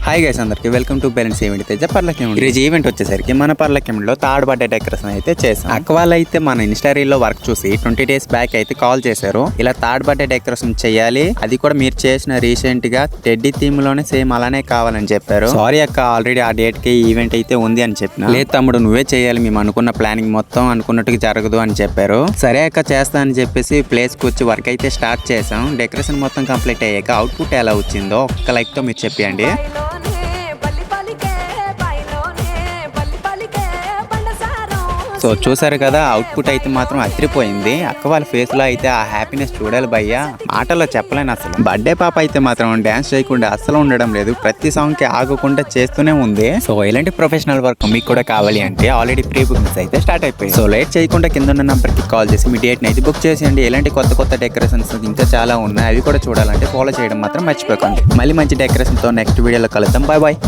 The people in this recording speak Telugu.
హాయ్ గైస్ అందరికి వెల్కమ్ టు బ్యాలెన్స్ ఈవెంట్ అయితే పర్లకేమెంట్. ఈరోజు ఈవెంట్ వచ్చేసరికి మన పర్లకేమెంట్లో థర్డ్ బర్త్డే డెకరేషన్ అయితే చేసాం. అక్క వాళ్ళు అయితే మన ఇన్స్టా రీల్ లో వర్క్ చూసి 20 days బ్యాక్ అయితే కాల్ చేశారు. ఇలా థర్డ్ బర్త్డే డెకరేషన్ చేయాలి, అది కూడా మీరు చేసిన రీసెంట్ గా టెడ్డీ థీమ్ లోనే సేమ్ అలానే కావాలని చెప్పారు. సారీ అక్క, ఆల్రెడీ ఆ డేట్ కి ఈవెంట్ అయితే ఉంది అని చెప్పిన. లేదు తమ్ముడు నువ్వే చేయాలి, మేము అనుకున్న ప్లానింగ్ మొత్తం అనుకున్నట్టుగా జరగదు అని చెప్పారు. సరే అక్క చేస్తా అని చెప్పేసి ప్లేస్ కి వచ్చి వర్క్ అయితే స్టార్ట్ చేసాం. డెకరేషన్ మొత్తం కంప్లీట్ అయ్యాక అవుట్పుట్ ఎలా వచ్చిందో ఒక్క లైక్ తో మీరు చెప్పండి. సో చూసారు కదా, అవుట్పుట్ అయితే మాత్రం అదిరిపోయింది. అక్క వాళ్ళ ఫేస్ లో అయితే ఆ హ్యాపీనెస్ చూడాలి భయ్యా, మాటల్లో చెప్పలేను అసలు. బర్త్డే పాప అయితే మాత్రం డాన్స్ చేయకుండా అస్సలు ఉండడం లేదు, ప్రతి సాంగ్ కి ఆగకుండా చేస్తూనే ఉంది. సో ఇలాంటి ప్రొఫెషనల్ వర్క్ మీకు కూడా కావాలి అంటే ఆల్రెడీ ప్రీ బుకింగ్స్ అయితే స్టార్ట్ అయిపోయి. సో లేట్ చేయకుండా కింద ఉన్న నంబర్ కి కాల్ చేసి మీ డేట్ ని అయితే బుక్ చేసేయండి. ఇలాంటి కొత్త డెకరేషన్స్ ఇంకా చాలా ఉన్నాయి, అవి కూడా చూడాలంటే ఫాలో చేయడం మాత్రం మర్చిపోకండి. మళ్ళీ మంచి డెకరేషన్ తో నెక్స్ట్ వీడియోలో కలుద్దాం. Bye bye.